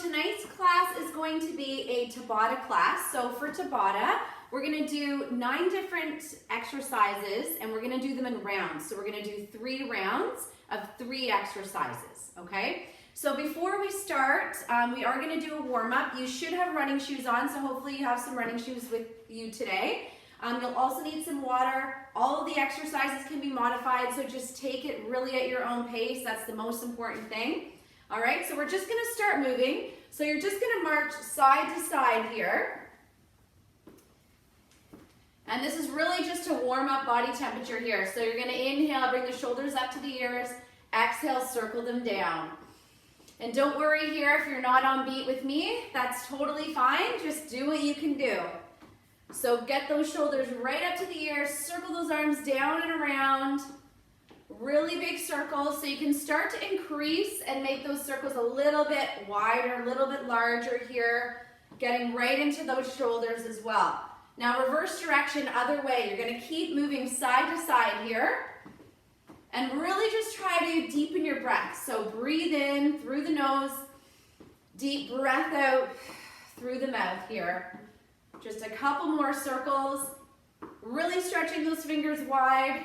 tonight's class is going to be a Tabatta class. So for Tabatta, we're going to do 9 different exercises and we're going to do them in rounds. So we're going to do 3 rounds of 3 exercises, okay? So before we start, we are going to do a warm-up. You should have running shoes on, so hopefully you have some running shoes with you today. You'll also need some water. All of the exercises can be modified, so just take it really at your own pace. That's the most important thing. All right, so we're just going to start moving. So you're just going to march side to side here. And this is really just to warm up body temperature here. So you're going to inhale, bring the shoulders up to the ears. Exhale, circle them down. And don't worry here if you're not on beat with me. That's totally fine. Just do what you can do. So get those shoulders right up to the ears. Circle those arms down and around. Really big circles, so you can start to increase and make those circles a little bit wider, a little bit larger here, getting right into those shoulders as well. Now reverse direction, other way. You're going to keep moving side to side here and really just try to deepen your breath. So breathe in through the nose, deep breath out through the mouth here. Just a couple more circles, really stretching those fingers wide.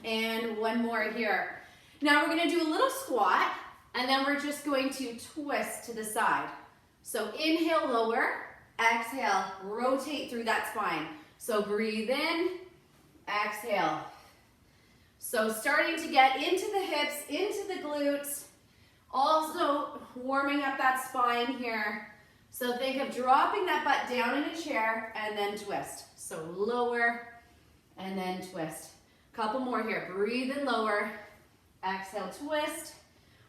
And one more here. Now we're going to do a little squat, and then we're just going to twist to the side. So inhale, lower, exhale, rotate through that spine. So breathe in, exhale. So starting to get into the hips, into the glutes, also warming up that spine here. So think of dropping that butt down in a chair and then twist. So lower and then twist. Couple more here. Breathe in, lower. Exhale, twist.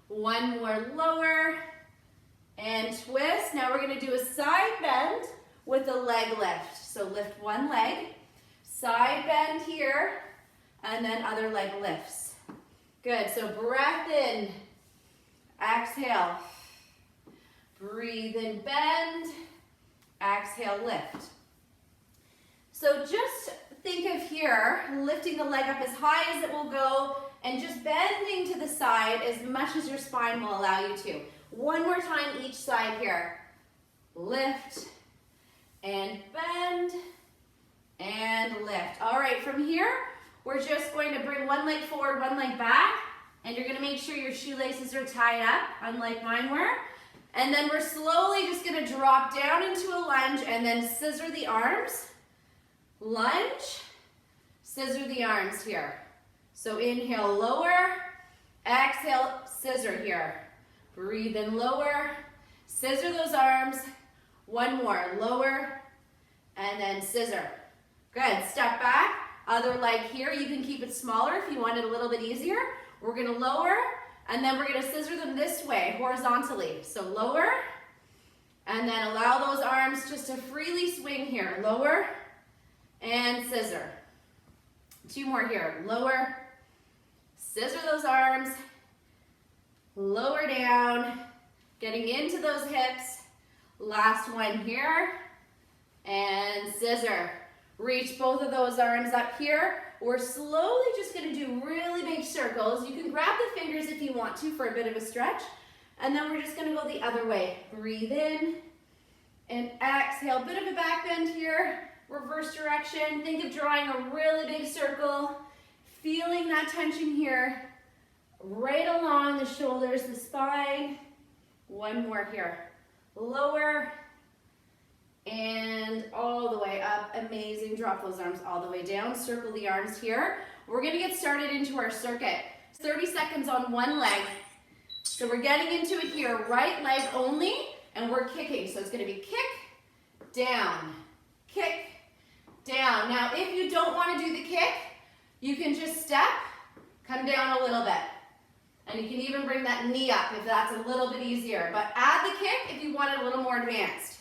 One more, lower. And twist. Now we're going to do a side bend with a leg lift. So lift one leg. Side bend here. And then other leg lifts. Good. So breath in. Exhale. Breathe in, bend. Exhale, lift. So just think of here, lifting the leg up as high as it will go and just bending to the side as much as your spine will allow you to. One more time each side here. Lift and bend and lift. All right, from here, we're just going to bring one leg forward, one leg back, and you're going to make sure your shoelaces are tied up, unlike mine were. And then we're slowly just going to drop down into a lunge and then scissor the arms. Lunge, scissor the arms here. So inhale, lower, exhale, scissor here. Breathe in, lower, scissor those arms. One more, lower, and then scissor. Good, step back, other leg here. You can keep it smaller if you want it a little bit easier. We're gonna lower, and then we're gonna scissor them this way, horizontally. So lower, and then allow those arms just to freely swing here. Lower, and scissor. 2 more here. Lower, scissor those arms, lower down, getting into those hips. Last one here, and scissor. Reach both of those arms up here. We're slowly just going to do really big circles. You can grab the fingers if you want to for a bit of a stretch. And then we're just going to go the other way. Breathe in and exhale. Bit of a back bend here. Reverse direction. Think of drawing a really big circle. Feeling that tension here. Right along the shoulders, the spine. One more here. Lower. And all the way up. Amazing. Drop those arms all the way down. Circle the arms here. We're going to get started into our circuit. 30 seconds on one leg. So we're getting into it here. Right leg only. And we're kicking. So it's going to be kick, down, kick, down. Now, if you don't want to do the kick, you can just step, come down a little bit. And you can even bring that knee up if that's a little bit easier. But add the kick if you want it a little more advanced.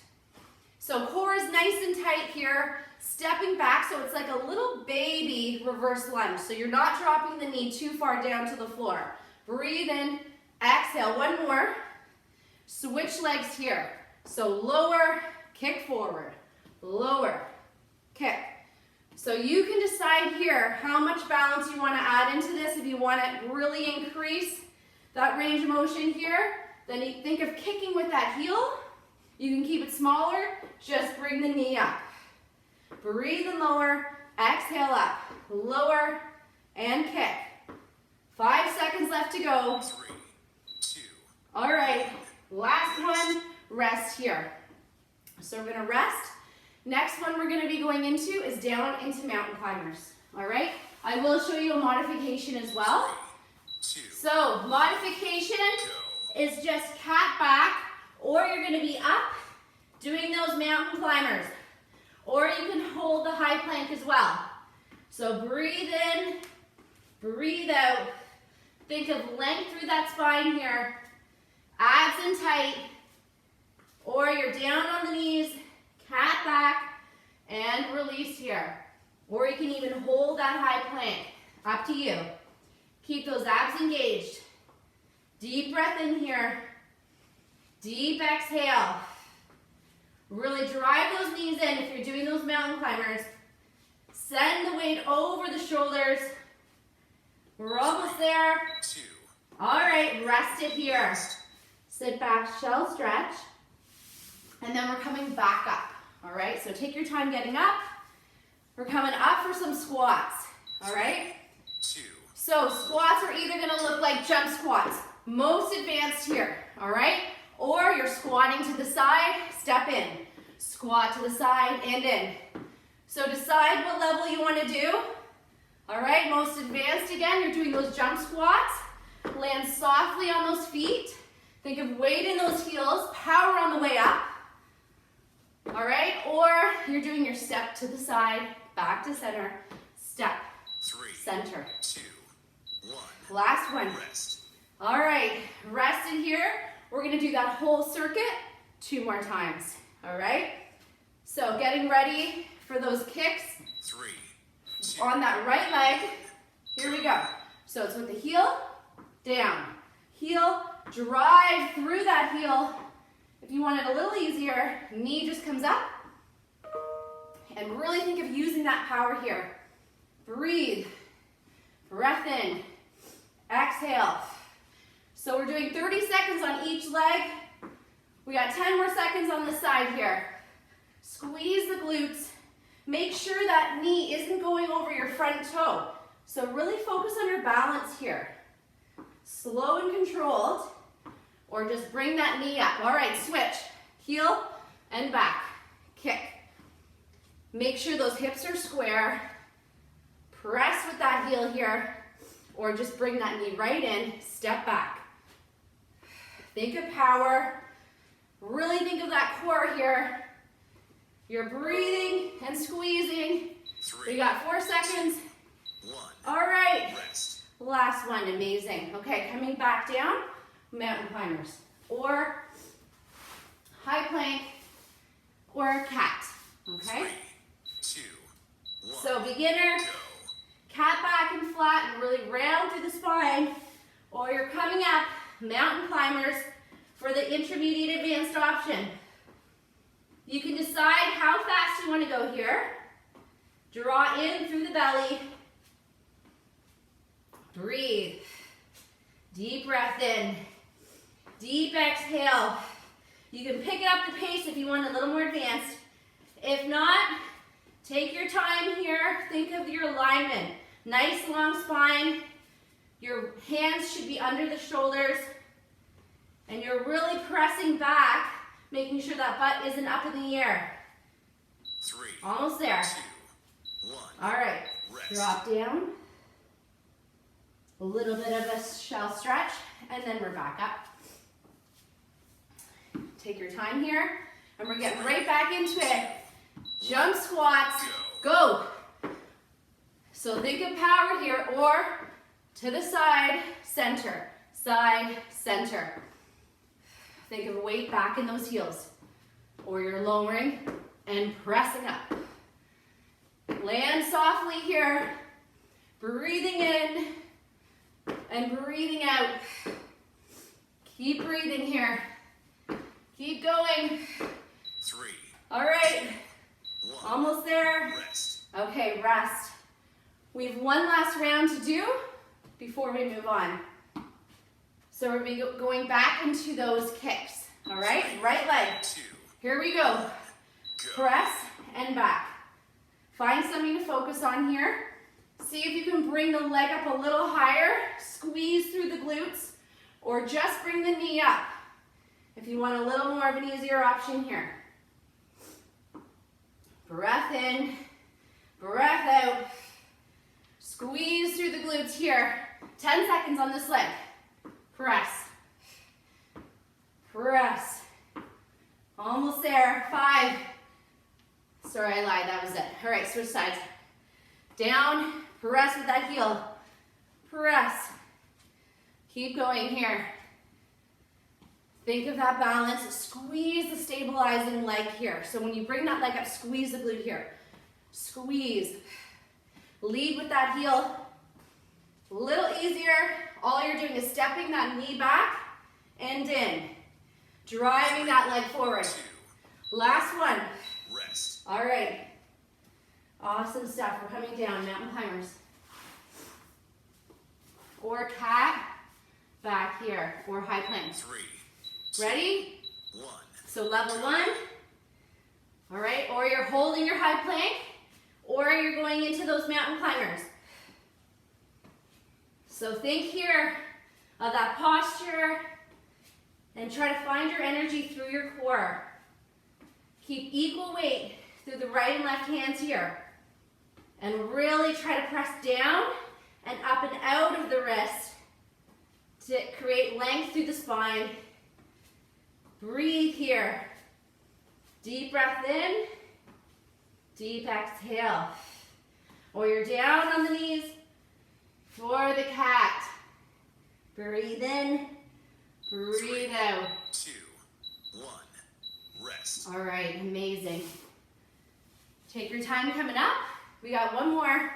So core is nice and tight here. Stepping back, so it's like a little baby reverse lunge. So you're not dropping the knee too far down to the floor. Breathe in, exhale. One more. Switch legs here. So lower, kick forward. Lower, kick. So you can decide here how much balance you want to add into this. If you want to really increase that range of motion here, Then you think of kicking with that heel. You can keep it smaller, just bring the knee up. Breathe and lower, exhale up, lower, and kick. 5 seconds left to go. 3, 2. All right, last one, rest here. So we're gonna rest. Next one we're gonna be going into is down into mountain climbers. All right, I will show you a modification as well. 3, 2. So modification is just cat back, or you're gonna be up doing those mountain climbers. Or you can hold the high plank as well. So breathe in, breathe out. Think of length through that spine here. Abs in tight. Or you're down on the knees, cat back, and release here. Or you can even hold that high plank. Up to you. Keep those abs engaged. Deep breath in here. Deep exhale. Really drive those knees in if you're doing those mountain climbers. Send the weight over the shoulders. We're almost there. 2. All right, rest it here. Sit back, shell stretch. And then we're coming back up. All right, so take your time getting up. We're coming up for some squats. All right? 2. So squats are either gonna look like jump squats. Most advanced here, all right? Or you're squatting to the side, step in. Squat to the side and in. So decide what level you want to do. All right, most advanced again, you're doing those jump squats. Land softly on those feet. Think of weight in those heels, power on the way up. All right, or you're doing your step to the side, back to center, step, 3, center. 2, 1. Last one. Rest. All right, rest in here. We're gonna do that whole circuit 2 more times, all right? So getting ready for those kicks 3, 2. on that right leg. Here we go. So it's with the heel, down. Heel, drive through that heel. If you want it a little easier, knee just comes up. And really think of using that power here. Breathe, breath in, exhale. So we're doing 30 seconds on each leg. We got 10 more seconds on the side here. Squeeze the glutes. Make sure that knee isn't going over your front toe. So really focus on your balance here. Slow and controlled, or just bring that knee up. All right, switch. Heel and back. Kick. Make sure those hips are square. Press with that heel here, or just bring that knee right in, step back. Think of power. Really think of that core here. You're breathing and squeezing. 3, We got 4 seconds. 1. All right. Rest. Last one, amazing. Okay, coming back down, mountain climbers, or high plank, or cat, okay? 3, 2, 1. So beginner, Go. cat back and flat, and really round through the spine, or you're coming up, mountain climbers, for the intermediate advanced option. You can decide how fast you want to go here. Draw in through the belly. Breathe. Deep breath in. Deep exhale. You can pick it up the pace if you want a little more advanced. If not, take your time here. Think of your alignment. Nice long spine. Your hands should be under the shoulders. And you're really pressing back, making sure that butt isn't up in the air. 3, Almost there. 2, 1. All right, Rest. drop down. A little bit of a shell stretch, and then we're back up. Take your time here, and we're getting right back into it. Jump squats, go. So think of power here, or to the side, center, side, center. Think of weight back in those heels, or you're lowering and pressing up. Land softly here, breathing in and breathing out. Keep breathing here. Keep going. 3, All right, 1. almost there. Rest. Okay, rest. We have one last round to do before we move on. So we're going back into those kicks. All right, right leg. Here we go. Press and back. Find something to focus on here. See if you can bring the leg up a little higher. Squeeze through the glutes, or just bring the knee up if you want a little more of an easier option here. Breath in, breath out. Squeeze through the glutes here. 10 seconds on this leg. Press. Press. Almost there. 5. Sorry, I lied. That was it. All right, switch sides. Down. Press with that heel. Press. Keep going here. Think of that balance. Squeeze the stabilizing leg here. So when you bring that leg up, squeeze the glute here. Squeeze. Lead with that heel. A little easier. All you're doing is stepping that knee back and in. Driving that leg forward. Last one. Rest. All right. Awesome stuff. We're coming down, mountain climbers. Or cat, back here, or high plank. 3. Ready? 1. So level 1. All right, or you're holding your high plank, or you're going into those mountain climbers. So think here of that posture and try to find your energy through your core. Keep equal weight through the right and left hands here. And really try to press down and up and out of the wrist to create length through the spine. Breathe here. Deep breath in, deep exhale. Or you're down on the knees for the cat. Breathe in, breathe out. 2. 1. Rest. All right, amazing. Take your time coming up. We got one more.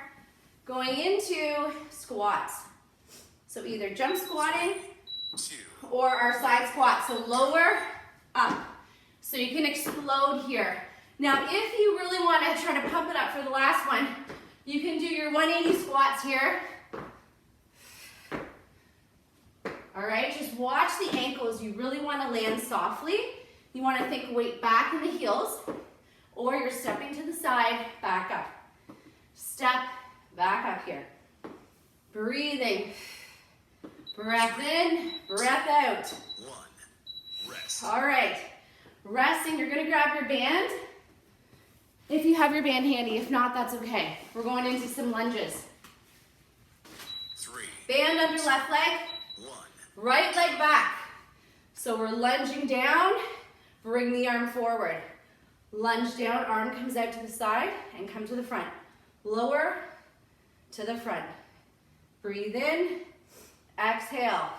Going into squats. So either jump squatting 2. or our side squat. So lower, up. So you can explode here. Now, if you really want to try to pump it up for the last one, you can do your 180 squats here. All right, just watch the ankles. You really want to land softly. You want to think weight back in the heels, or you're stepping to the side, back up. Step back up here. Breathing. Breath in, breath out. 1. Rest. All right, resting. You're going to grab your band. If you have your band handy, if not, that's okay. We're going into some lunges. 3. Band under left leg, 1. right leg back. So we're lunging down, bring the arm forward. Lunge down, arm comes out to the side and come to the front. Lower to the front. Breathe in, exhale.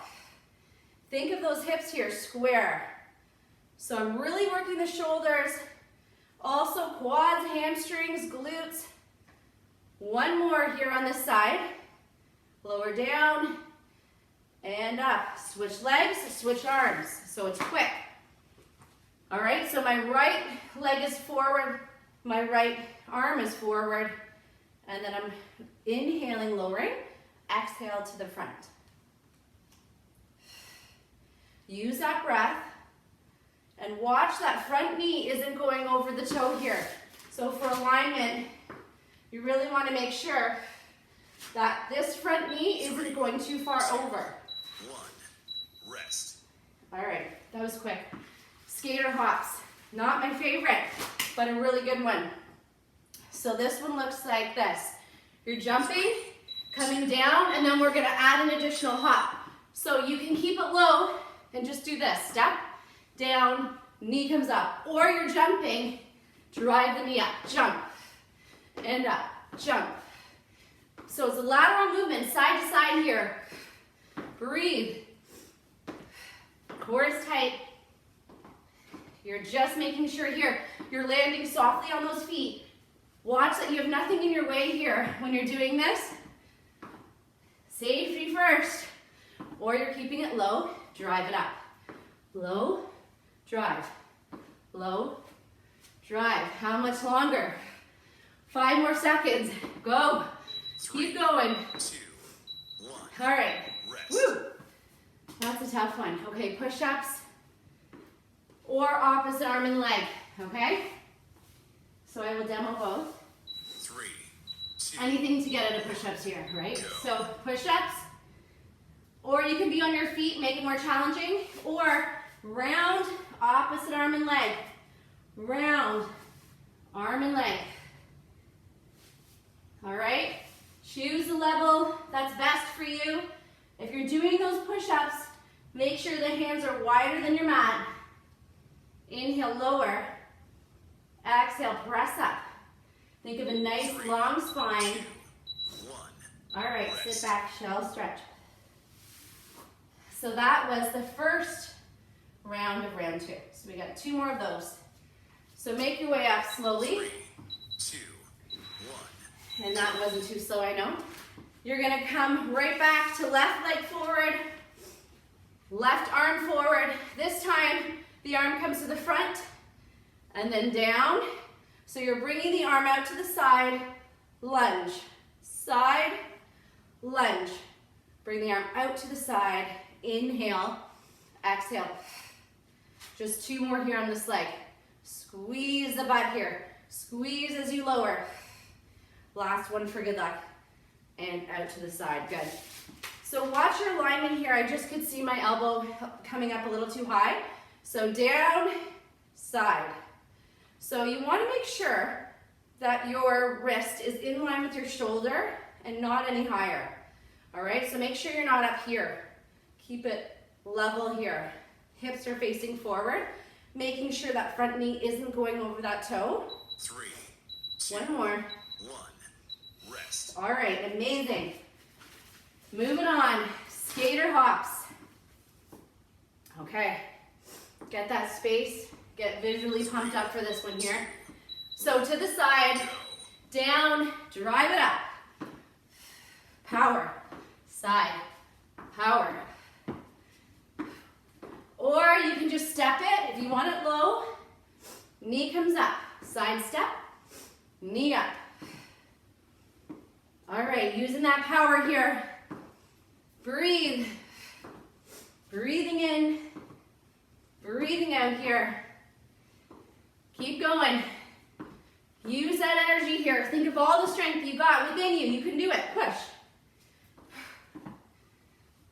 Think of those hips here, square. So I'm really working the shoulders, also quads, hamstrings, glutes. One more here on this side. Lower down and up. Switch legs, switch arms. So it's quick. All right, so my right leg is forward, my right arm is forward, and then I'm inhaling, lowering, exhale to the front. Use that breath, and watch that front knee isn't going over the toe here. So for alignment, you really want to make sure that this front knee isn't going too far over. 1. Rest. All right, that was quick. Skater hops, not my favorite, but a really good one. So this one looks like this. You're jumping, coming down, and then we're gonna add an additional hop. So you can keep it low and just do this. Step, down, knee comes up. Or you're jumping, drive the knee up, jump, and up, jump. So it's a lateral movement, side to side here. Breathe. Core is tight. You're just making sure here, you're landing softly on those feet. Watch that you have nothing in your way here when you're doing this. Safety first. Or you're keeping it low, drive it up. Low, drive. Low, drive. How much longer? 5 more seconds. Go. 3, Keep going. 2, 1. All right. Rest. Woo. That's a tough one. Okay, push-ups or opposite arm and leg, okay? So I will demo both. 3, 2, Anything to get out of push-ups here, right? Go. So push-ups, or you can be on your feet, make it more challenging, or round, opposite arm and leg. Round, arm and leg. All right? Choose a level that's best for you. If you're doing those push-ups, make sure the hands are wider than your mat. Inhale, lower. Exhale, press up. Think of a nice long spine. 2, 1. All right, sit Rest. back, shell stretch. So that was the first round of round 2. So we got 2 more of those. So make your way up slowly. 3, 2, 1. And that wasn't too slow, I know. You're gonna come right back to left leg forward, left arm forward. This time, the arm comes to the front and then down. So you're bringing the arm out to the side, lunge, side, lunge. Bring the arm out to the side, inhale, exhale. Just 2 more here on this leg. Squeeze the butt here. Squeeze as you lower. Last one for good luck. And out to the side, good. So watch your alignment here. I just could see my elbow coming up a little too high. So down, side. So you want to make sure that your wrist is in line with your shoulder and not any higher. All right, so make sure you're not up here. Keep it level here. Hips are facing forward, making sure that front knee isn't going over that toe. 3, 2, One more. 1. Rest. All right, amazing. Moving on, skater hops. Okay, get that space, get visually pumped up for this one here. So to the side, down, drive it up. Power, side, power. Or you can just step it if you want it low. Knee comes up, side step, knee up. All right, using that power here. Breathe. Breathing in, breathing out here. Keep going. Use that energy here. Think of all the strength you got within you. You can do it. Push.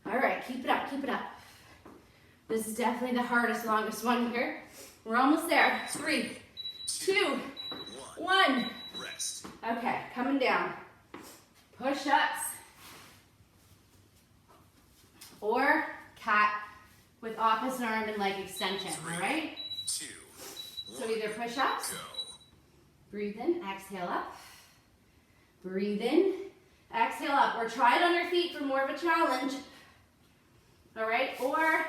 All right, keep it up, keep it up. This is definitely the hardest, longest one here. We're almost there. 3, 2, 1. Rest. Okay, coming down. Push-ups. Or cat with opposite arm and leg extension, all right? 2, So either push-ups, go. breathe in, exhale up. Breathe in, exhale up. Or try it on your feet for more of a challenge. All right, or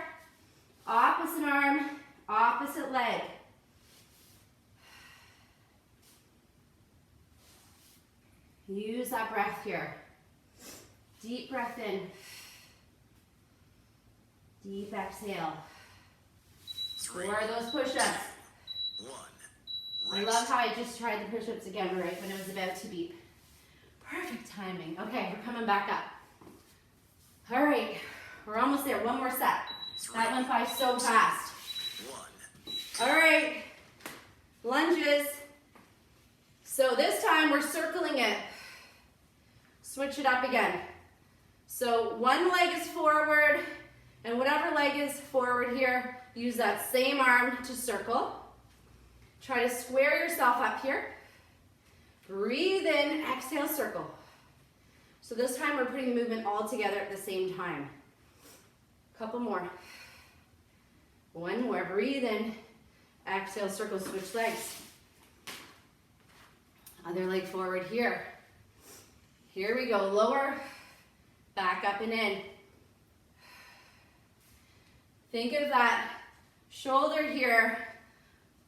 opposite arm, opposite leg. Use that breath here. Deep breath in. Deep exhale. 3, Or those push-ups. 1. I love how I just tried the push-ups again right when it was about to beep. Perfect timing. Okay, we're coming back up. All right, we're almost there. One more set. That went by so fast. 1. All right, lunges. So this time we're circling it. Switch it up again. So one leg is forward, and whatever leg is forward here, use that same arm to circle. Try to square yourself up here. Breathe in, exhale, circle. So this time we're putting the movement all together at the same time. Couple more. One more, breathe in, exhale, circle, switch legs. Other leg forward here. Here we go, lower, back up and in. Think of that shoulder here,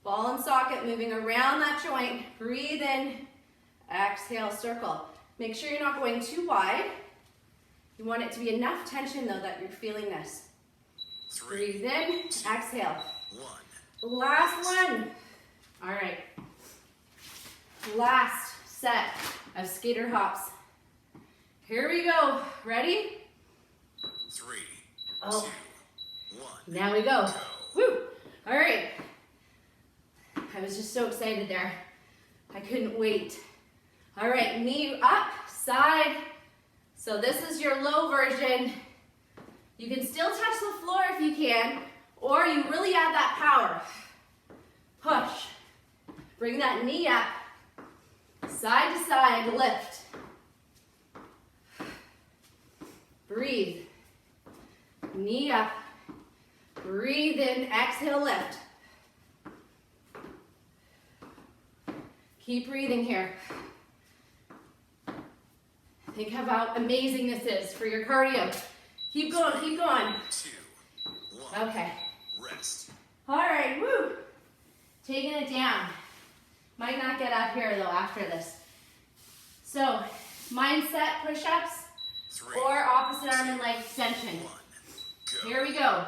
ball and socket moving around that joint. Breathe in, exhale, circle. Make sure you're not going too wide. You want it to be enough tension though that you're feeling this. 3, Breathe in, exhale. 1. Last one. All right. Last set of skater hops. Here we go. Ready? 3, Oh, 1. Now we go. Woo! All right. I was just so excited there. I couldn't wait. All right, knee up, side. So this is your low version. You can still touch the floor if you can, or you really add that power. Push. Bring that knee up. Side to side, lift. Breathe. Knee up. Breathe in, exhale, lift. Keep breathing here. Think how amazing this is for your cardio. Keep going, keep going. 2, 1. Okay. Rest. All right, woo. Taking it down. Might not get up here though after this. So, mindset push-ups 3, or opposite arm and leg extension. 1. Go. Here we go.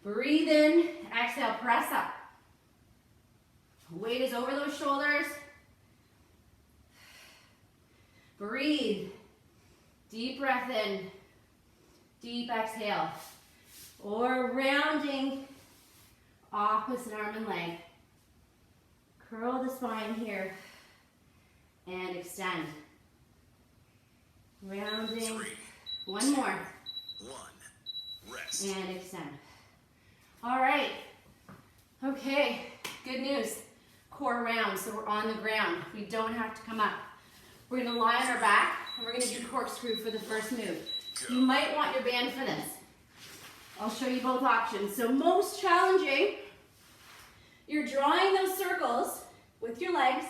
Breathe in, exhale, press up. Weight is over those shoulders. Breathe. Deep breath in. Deep exhale. Or rounding, opposite arm and leg. Curl the spine here and extend. Rounding. 3, One more. 1. Rest. And extend. All right. Okay, good news. Core round, so we're on the ground. We don't have to come up. We're gonna lie on our back, and we're gonna do corkscrew for the first move. You might want your band for this. I'll show you both options. So most challenging, you're drawing those circles with your legs.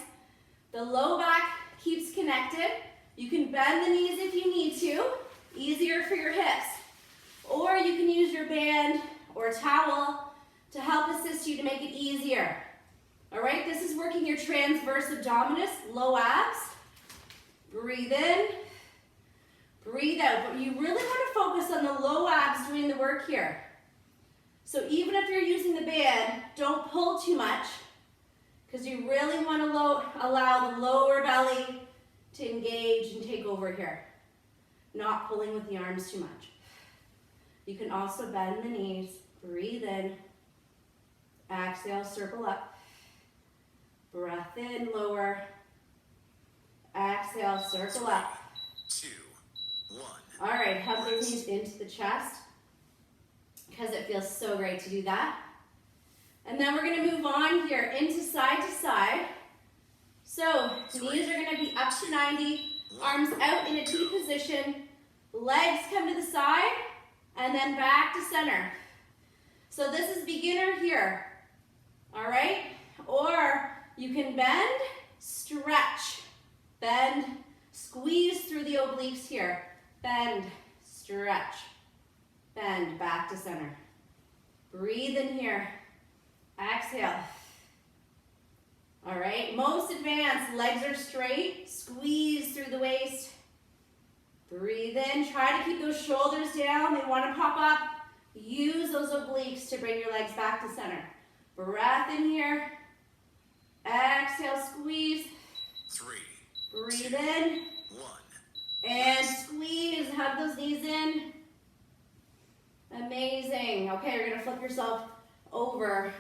The low back keeps connected. You can bend the knees if you need to, easier for your hips. Or you can use your band or towel to help assist you to make it easier. All right, this is working your transverse abdominis, low abs. Breathe in, breathe out. But you really want to focus on the low abs doing the work here. So even if you're using the band, don't pull too much because you really want to allow the lower belly to engage and take over here. Not pulling with the arms too much. You can also bend the knees, breathe in, exhale, circle up. Breath in, lower. Exhale, circle up. 2, 1. All right, hug those knees into the chest because it feels so great to do that. And then we're gonna move on here into side to side. So knees are gonna be up to 90, arms out in a T position, legs come to the side, and then back to center. So this is beginner here, all right? Or you can bend, stretch, bend, squeeze through the obliques here. Bend, stretch, bend, back to center. Breathe in here, exhale. All right, most advanced, legs are straight, squeeze through the waist. Breathe in, try to keep those shoulders down, they wanna pop up. Use those obliques to bring your legs back to center. Breath in here, exhale, squeeze. 3, Breathe 2, in, 1. and squeeze, hug those knees in. Amazing. Okay, you're gonna flip yourself over.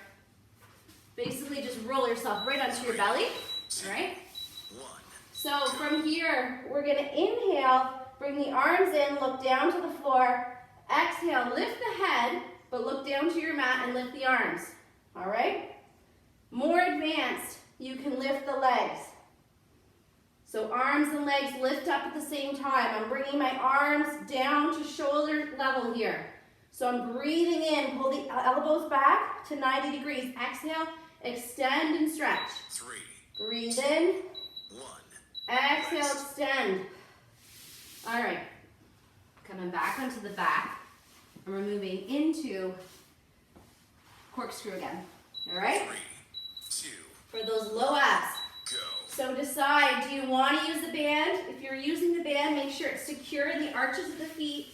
Basically just roll yourself right onto your belly, all right? 1. So from here, we're gonna inhale, bring the arms in, look down to the floor. Exhale, lift the head, but look down to your mat and lift the arms, all right? More advanced, you can lift the legs. So arms and legs lift up at the same time. I'm bringing my arms down to shoulder level here. So I'm breathing in, pull the elbows back to 90 degrees. Exhale, extend and stretch. 3, Breathe in, 1. exhale, extend. All right, coming back onto the back. And we're moving into corkscrew again, all right? 3, 2, For those low abs. go. So decide, do you want to use the band? If you're using the band, make sure it's secure in the arches of the feet.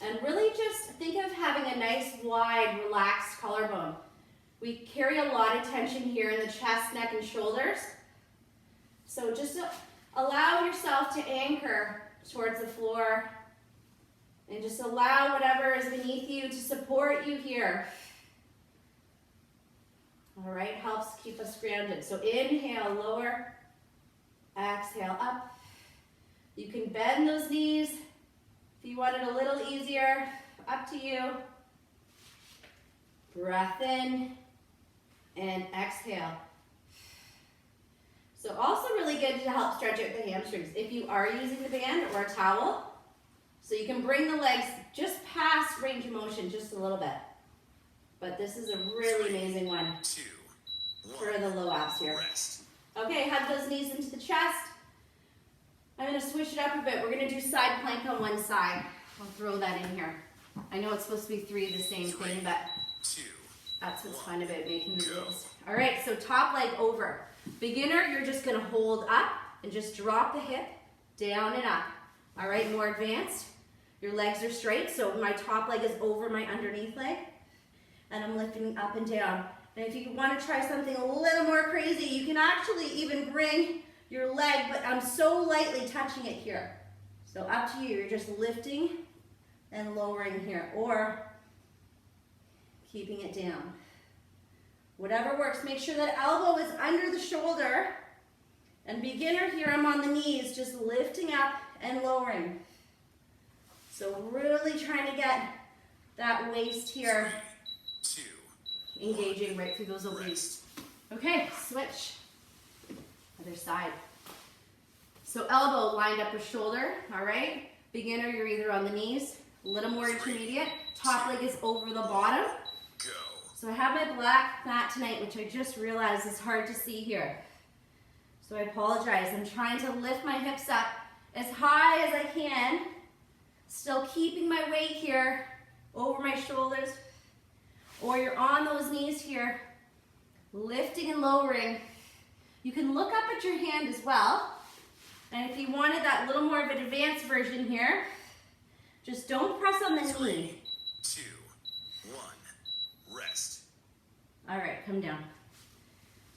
And really just think of having a nice, wide, relaxed collarbone. We carry a lot of tension here in the chest, neck, and shoulders. So just allow yourself to anchor towards the floor And just allow whatever is beneath you to support you here. All right, helps keep us grounded. So inhale, lower. Exhale, up. You can bend those knees if you want it a little easier. Up to you. Breath in and exhale. So also really good to help stretch out the hamstrings. If you are using the band or a towel, so you can bring the legs just past range of motion just a little bit. But this is a really amazing one 2, 1. for the low abs here. Rest. Okay, hug those knees into the chest. I'm gonna switch it up a bit. We're gonna do side plank on one side. I'll throw that in here. I know it's supposed to be 3 the same thing, but 2. that's what's fun about making the moves. All right, so top leg over. Beginner, you're just gonna hold up and just drop the hip down and up. All right, more advanced. Your legs are straight, so my top leg is over my underneath leg, and I'm lifting up and down. And if you want to try something a little more crazy, you can actually even bring your leg, but I'm so lightly touching it here. So up to you, you're just lifting and lowering here, or keeping it down. Whatever works, make sure that elbow is under the shoulder. And beginner here, I'm on the knees, just lifting up and lowering. So really trying to get that waist here 3, 2. engaging right through those obliques. Okay, switch. Other side. So elbow lined up with shoulder, all right? Beginner, you're either on the knees, a little more intermediate. Top leg is over the bottom. Go. So I have my black mat tonight, which I just realized is hard to see here. So I apologize. I'm trying to lift my hips up as high as I can, still keeping my weight here over my shoulders. Or you're on those knees here, lifting and lowering. You can look up at your hand as well. And if you wanted that little more of an advanced version here, just don't press on the knee. 3, 2, 1. Rest. All right, come down.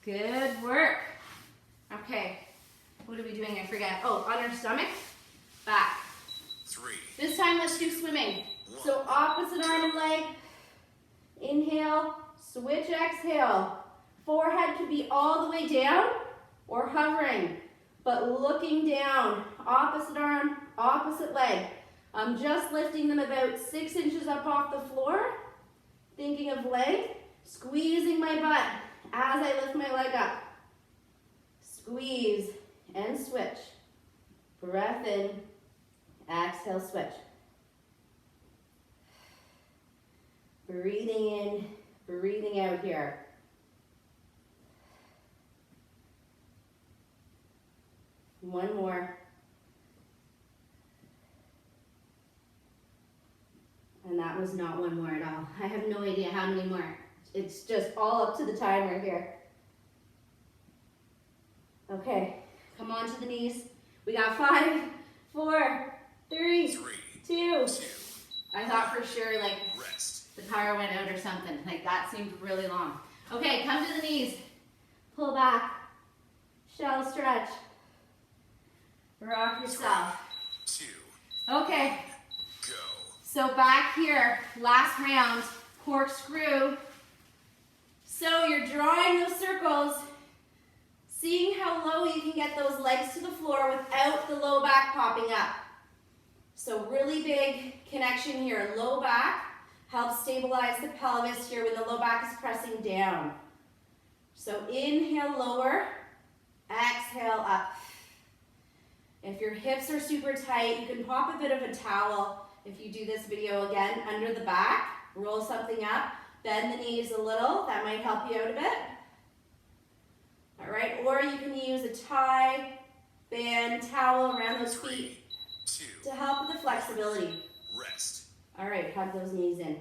Good work. Okay, what are we doing? I forget. Oh, on our stomach, back. 3. This time, let's do swimming. So opposite arm and leg. Inhale, switch, exhale. Forehead could be all the way down or hovering, but looking down. Opposite arm, opposite leg. I'm just lifting them about 6 inches up off the floor. Thinking of leg, squeezing my butt as I lift my leg up. Squeeze and switch. Breath in, exhale, switch. Breathing in, breathing out here. One more. And that was not one more at all. I have no idea how many more. It's just all up to the timer here. Okay, come on to the knees. We got 5, 4, 3, 2. I thought for sure like Rest. the power went out or something. Like that seemed really long. Okay, come to the knees. Pull back. Shallow stretch. Rock yourself. 2. Okay, Go. so back here, last round, corkscrew. So you're drawing those circles, seeing how low you can get those legs to the floor without the low back popping up. So really big connection here. Low back helps stabilize the pelvis here when the low back is pressing down. So inhale, lower, exhale, up. If your hips are super tight, you can pop a bit of a towel if you do this video again under the back, roll something up, bend the knees a little, that might help you out a bit. All right, or you can use a tie, band, towel around those 3, feet 2. to help with the flexibility. Rest. All right, hug those knees in.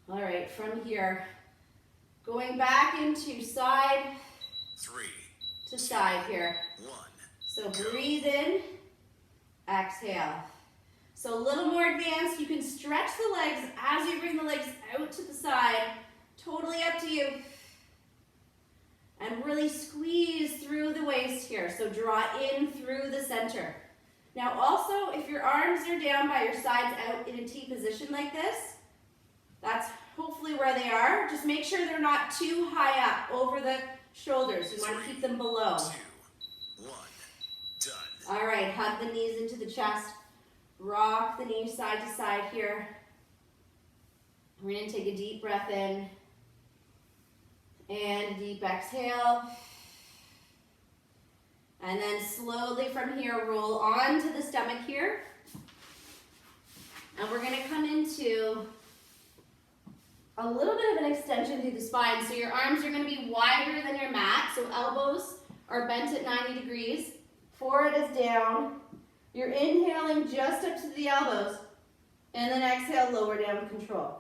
All right, from here, going back into side 3, to side here. 1. So breathe in, exhale. So a little more advanced. You can stretch the legs as you bring the legs out to the side. Totally up to you. And really squeeze through the waist here. So draw in through the center. Now also, if your arms are down by your sides out in a T position like this, that's hopefully where they are. Just make sure they're not too high up over the shoulders. You want to keep them below. 2, 1, done. All right, hug the knees into the chest. Rock the knees side to side here. We're going to take a deep breath in and a deep exhale. And then slowly from here, roll onto the stomach here. And we're going to come into a little bit of an extension through the spine. So your arms are going to be wider than your mat. So elbows are bent at 90 degrees. Forehead is down. You're inhaling just up to the elbows. And then exhale, lower down with control.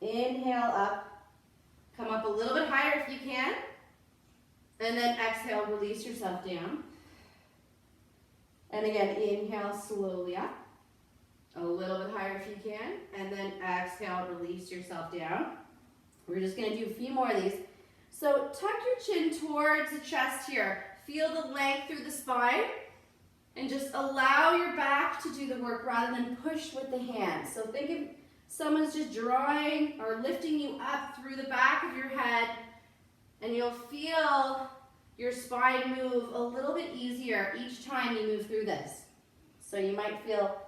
Inhale up. Come up a little bit higher if you can. And then exhale, release yourself down. And again, inhale slowly up. A little bit higher if you can. And then exhale, release yourself down. We're just going to do a few more of these. So tuck your chin towards the chest here. Feel the length through the spine. And just allow your back to do the work rather than push with the hands. So think of someone's just drawing or lifting you up through the back of your head. And you'll feel your spine move a little bit easier each time you move through this. So you might feel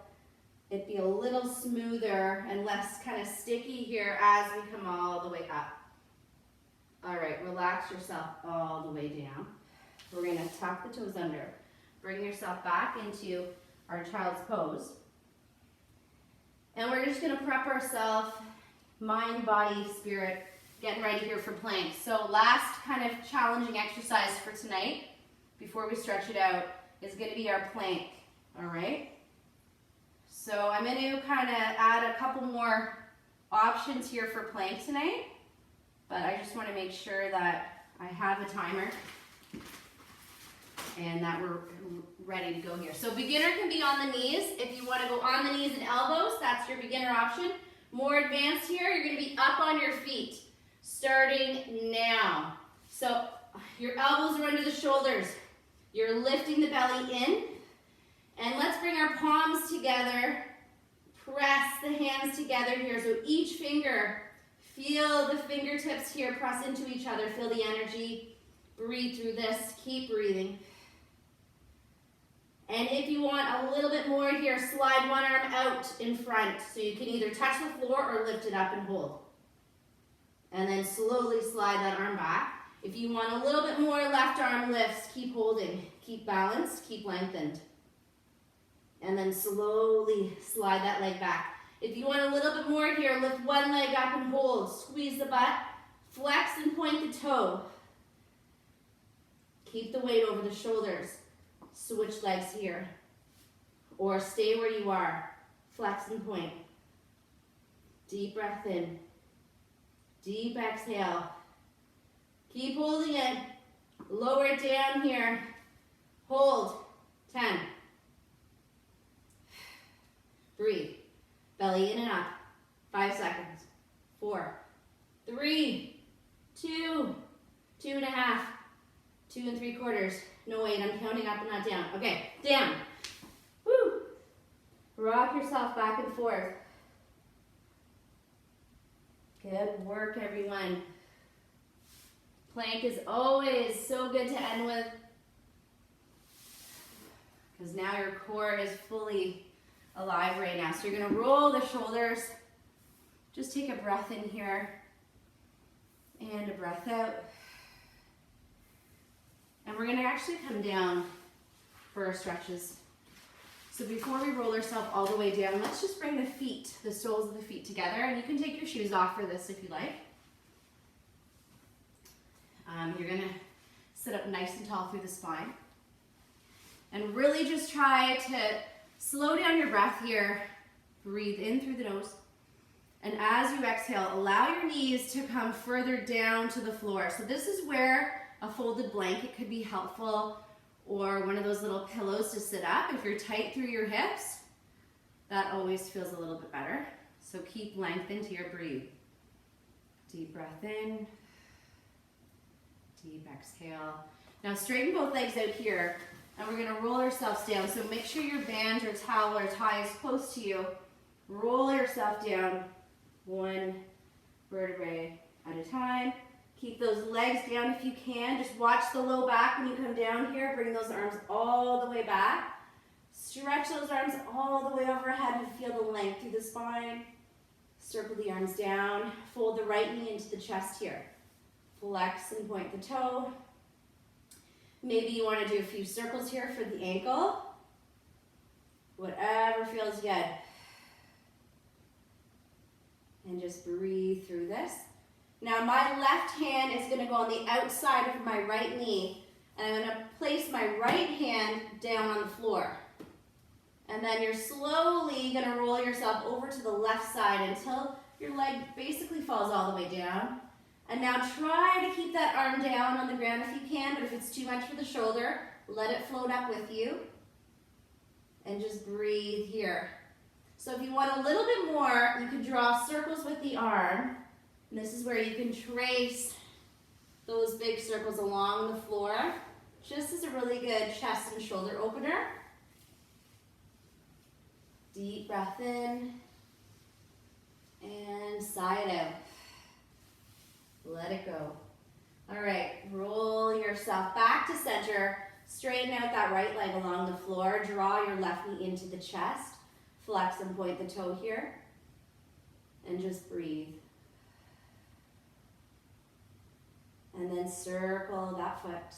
it be a little smoother and less kind of sticky here as we come all the way up. All right, relax yourself all the way down. We're going to tuck the toes under. Bring yourself back into our child's pose. And we're just going to prep ourselves, mind, body, spirit, getting ready here for plank. So last kind of challenging exercise for tonight, before we stretch it out, is going to be our plank, all right? So I'm going to kind of add a couple more options here for plank tonight, but I just want to make sure that I have a timer and that we're ready to go here. So beginner can be on the knees. If you want to go on the knees and elbows, that's your beginner option. More advanced here, you're going to be up on your feet. Starting now. So your elbows are under the shoulders. You're lifting the belly in. And let's bring our palms together. Press the hands together here. So each finger, feel the fingertips here press into each other. Feel the energy. Breathe through this. Keep breathing. And if you want a little bit more here, slide one arm out in front. So you can either touch the floor or lift it up and hold. And then slowly slide that arm back. If you want a little bit more left arm lifts, keep holding. Keep balanced, keep lengthened. And then slowly slide that leg back. If you want a little bit more here, lift one leg up and hold. Squeeze the butt. Flex and point the toe. Keep the weight over the shoulders. Switch legs here. Or stay where you are. Flex and point. Deep breath in. Deep exhale. Keep holding it. Lower it down here. Hold. 10. Breathe. Belly in and up. 5 seconds. 4, 3, 2, 2.5, 2 3/4. No, wait, I'm counting up and not down. Okay, down. Woo. Rock yourself back and forth. Good work, everyone. Plank is always so good to end with, because now your core is fully alive right now. So you're going to roll the shoulders. Just take a breath in here and a breath out. And we're going to actually come down for our stretches. So before we roll ourselves all the way down, let's just bring the feet, the soles of the feet together. And you can take your shoes off for this if you like. You're going to sit up nice and tall through the spine. And really just try to slow down your breath here. Breathe in through the nose. And as you exhale, allow your knees to come further down to the floor. So this is where a folded blanket could be helpful, or one of those little pillows to sit up. If you're tight through your hips, that always feels a little bit better. So keep length into your breathe. Deep breath in. Deep exhale. Now straighten both legs out here. And we're gonna roll ourselves down. So make sure your band or towel or tie is close to you. Roll yourself down one vertebrae at a time. Keep those legs down if you can. Just watch the low back when you come down here. Bring those arms all the way back. Stretch those arms all the way overhead and feel the length through the spine. Circle the arms down. Fold the right knee into the chest here. Flex and point the toe. Maybe you want to do a few circles here for the ankle. Whatever feels good. And just breathe through this. Now my left hand is going to go on the outside of my right knee, and I'm going to place my right hand down on the floor. And then you're slowly going to roll yourself over to the left side until your leg basically falls all the way down. And now try to keep that arm down on the ground if you can, but if it's too much for the shoulder, let it float up with you. And just breathe here. So if you want a little bit more, you can draw circles with the arm. And this is where you can trace those big circles along the floor, just as a really good chest and shoulder opener. Deep breath in and sigh it out. Let it go. All right, roll yourself back to center. Straighten out that right leg along the floor. Draw your left knee into the chest. Flex and point the toe here. And just breathe. And then circle that foot.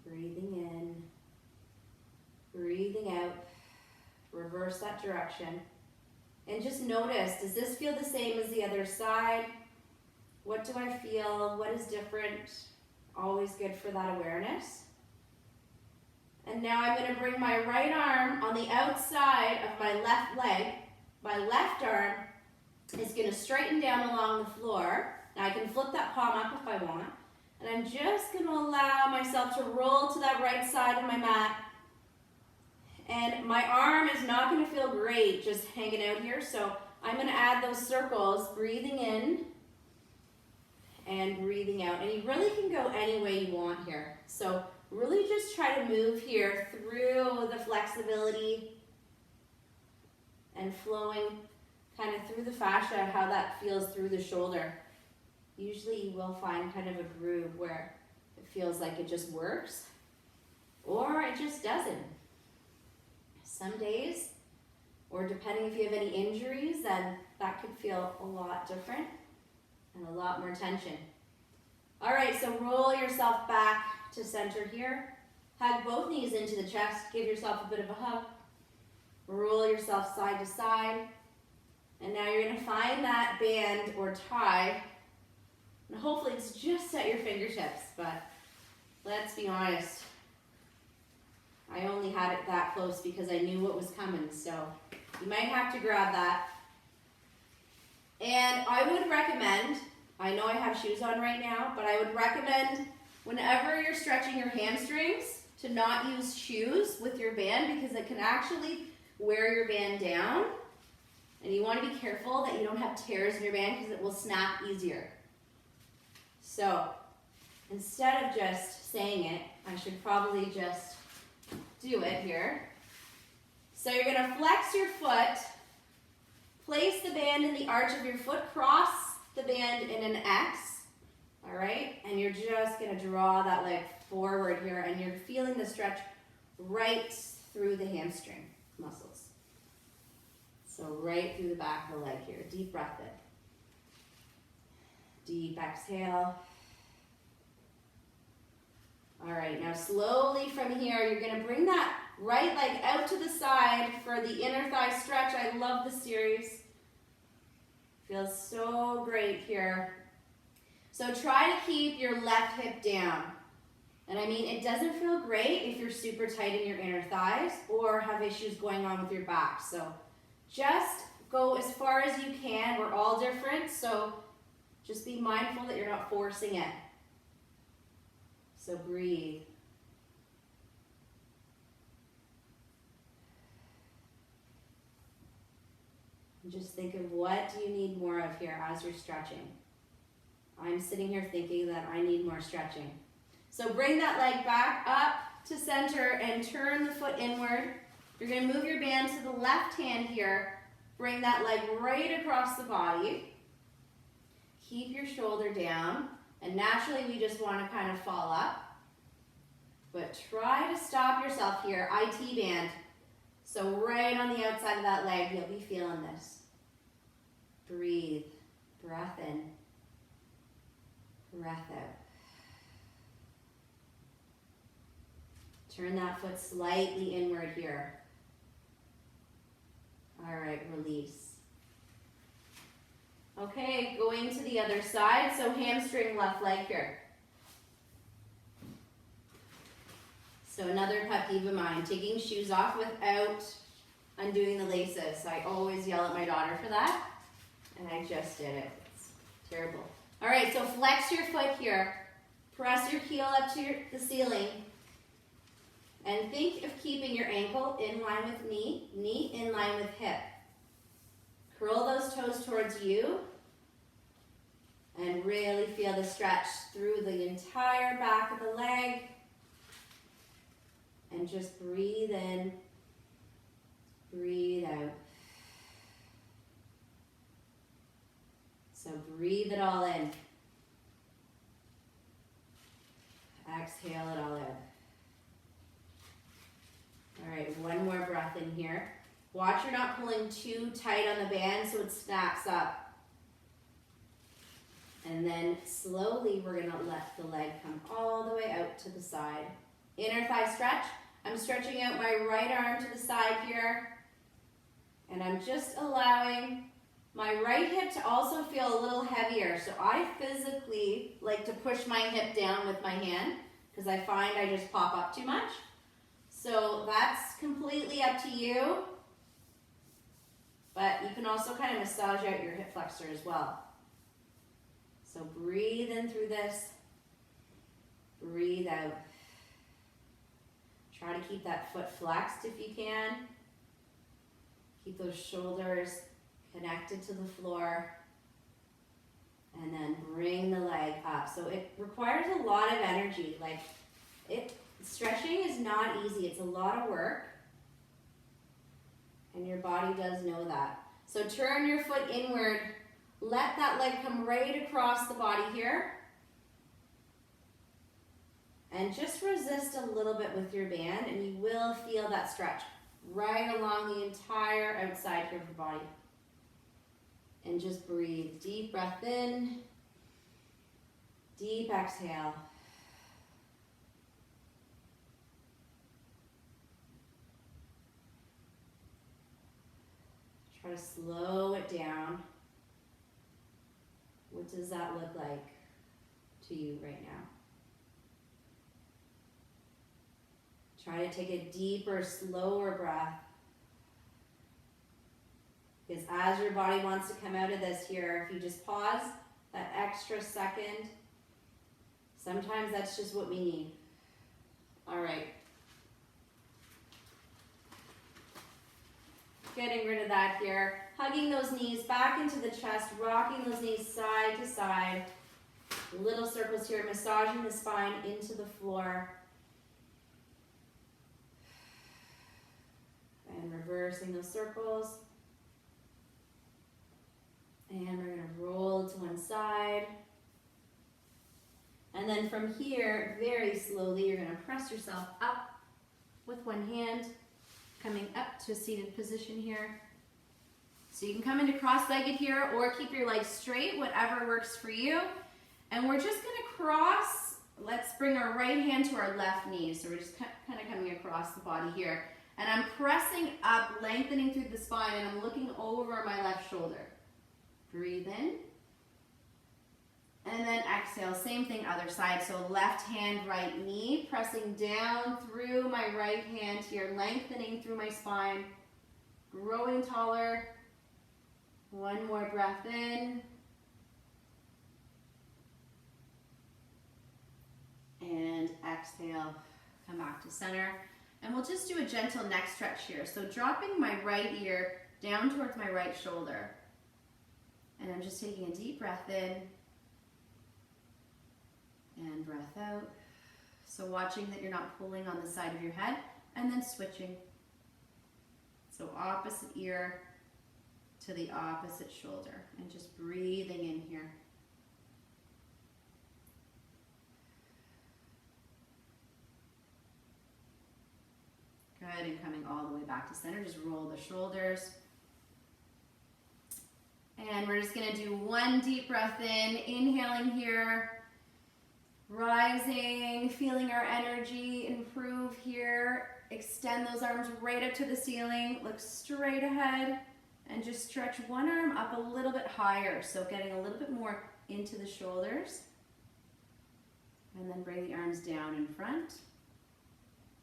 Breathing in. Breathing out. Reverse that direction. And just notice, does this feel the same as the other side? What do I feel? What is different? Always good for that awareness. And now I'm going to bring my right arm on the outside of my left leg. My left arm is going to straighten down along the floor. Now I can flip that palm up if I want. And I'm just going to allow myself to roll to that right side of my mat. And my arm is not going to feel great just hanging out here, so I'm going to add those circles, breathing in and breathing out. And you really can go any way you want here. So really just try to move here through the flexibility and flowing kind of through the fascia, how that feels through the shoulder. Usually you will find kind of a groove where it feels like it just works, or it just doesn't. Some days, or depending if you have any injuries, then that could feel a lot different and a lot more tension. All right, so roll yourself back to center here. Hug both knees into the chest. Give yourself a bit of a hug. Roll yourself side to side. And now you're going to find that band or tie. And hopefully it's just at your fingertips, but let's be honest. I only had it that close because I knew what was coming, so you might have to grab that. And I would recommend, I know I have shoes on right now, but I would recommend whenever you're stretching your hamstrings to not use shoes with your band, because it can actually wear your band down. And you want to be careful that you don't have tears in your band because it will snap easier. So instead of just saying it, I should probably just do it here. So you're going to flex your foot, place the band in the arch of your foot, cross the band in an X, all right? And you're just going to draw that leg forward here, and you're feeling the stretch right through the hamstring muscles. So right through the back of the leg here. Deep breath in. Deep exhale. All right, now slowly from here, you're going to bring that right leg out to the side for the inner thigh stretch. I love this series. Feels so great here. So try to keep your left hip down. And I mean, it doesn't feel great if you're super tight in your inner thighs or have issues going on with your back. So just go as far as you can. We're all different, so just be mindful that you're not forcing it. So breathe. And just think of what do you need more of here as you're stretching. I'm sitting here thinking that I need more stretching. So bring that leg back up to center and turn the foot inward. You're going to move your band to the left hand here. Bring that leg right across the body. Keep your shoulder down. And naturally, we just want to kind of fall up. But try to stop yourself here. IT band. So right on the outside of that leg, you'll be feeling this. Breathe. Breath in. Breath out. Turn that foot slightly inward here. All right, release. Okay, going to the other side. So hamstring left leg here. So another pet peeve of mine, taking shoes off without undoing the laces. I always yell at my daughter for that, and I just did it. It's terrible. All right, so flex your foot here. Press your heel up to the ceiling. And think of keeping your ankle in line with knee, knee in line with hip. Curl those toes towards you. And really feel the stretch through the entire back of the leg. And just breathe in, breathe out. So breathe it all in. Exhale it all out. All right, one more breath in here. Watch you're not pulling too tight on the band so it snaps up. And then slowly we're gonna let the leg come all the way out to the side. Inner thigh stretch. I'm stretching out my right arm to the side here. And I'm just allowing my right hip to also feel a little heavier. So I physically like to push my hip down with my hand because I find I just pop up too much. So that's completely up to you. But you can also kind of massage out your hip flexor as well. So breathe in through this. Breathe out. Try to keep that foot flexed if you can. Keep those shoulders connected to the floor. And then bring the leg up. So it requires a lot of energy. Stretching is not easy. It's a lot of work. And your body does know that. So turn your foot inward. Let that leg come right across the body here. And just resist a little bit with your band and you will feel that stretch right along the entire outside here of the body. And just breathe. Deep breath in. Deep exhale. Try to slow it down. What does that look like to you right now? Try to take a deeper, slower breath. Because as your body wants to come out of this here, if you just pause that extra second, sometimes that's just what we need. All right. Getting rid of that here. Hugging those knees back into the chest, rocking those knees side to side. Little circles here, massaging the spine into the floor. And reversing those circles. And we're going to roll to one side. And then from here, very slowly, you're going to press yourself up with one hand, coming up to a seated position here. So you can come into cross-legged here or keep your legs straight, whatever works for you. And we're just going to cross. Let's bring our right hand to our left knee. So we're just kind of coming across the body here. And I'm pressing up, lengthening through the spine, and I'm looking over my left shoulder. Breathe in. And then exhale, same thing other side. So left hand, right knee, pressing down through my right hand here, lengthening through my spine, growing taller. One more breath in. And exhale, come back to center. And we'll just do a gentle neck stretch here. So dropping my right ear down towards my right shoulder. And I'm just taking a deep breath in and breath out. So watching that you're not pulling on the side of your head, and then switching. So opposite ear to the opposite shoulder, and just breathing in here. Good, and coming all the way back to center, just roll the shoulders. And we're just gonna do one deep breath in, inhaling here, rising, feeling our energy improve here. Extend those arms right up to the ceiling, look straight ahead, and just stretch one arm up a little bit higher, so getting a little bit more into the shoulders. And then bring the arms down in front.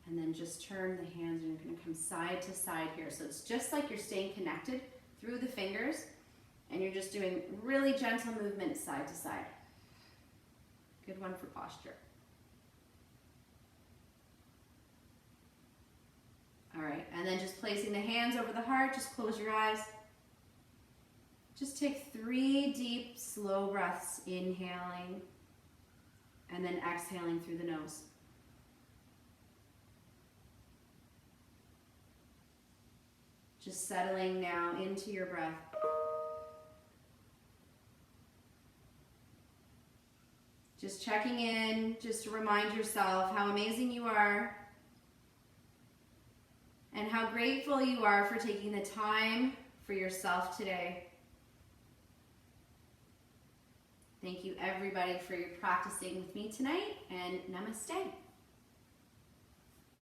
And then just turn the hands, and you're gonna come side to side here. So it's just like you're staying connected through the fingers, and you're just doing really gentle movements side to side. Good one for posture. All right, and then just placing the hands over the heart, just close your eyes. Just take 3 deep, slow breaths, inhaling, and then exhaling through the nose. Just settling now into your breath. Just checking in, just to remind yourself how amazing you are and how grateful you are for taking the time for yourself today. Thank you everybody for your practicing with me tonight, and namaste.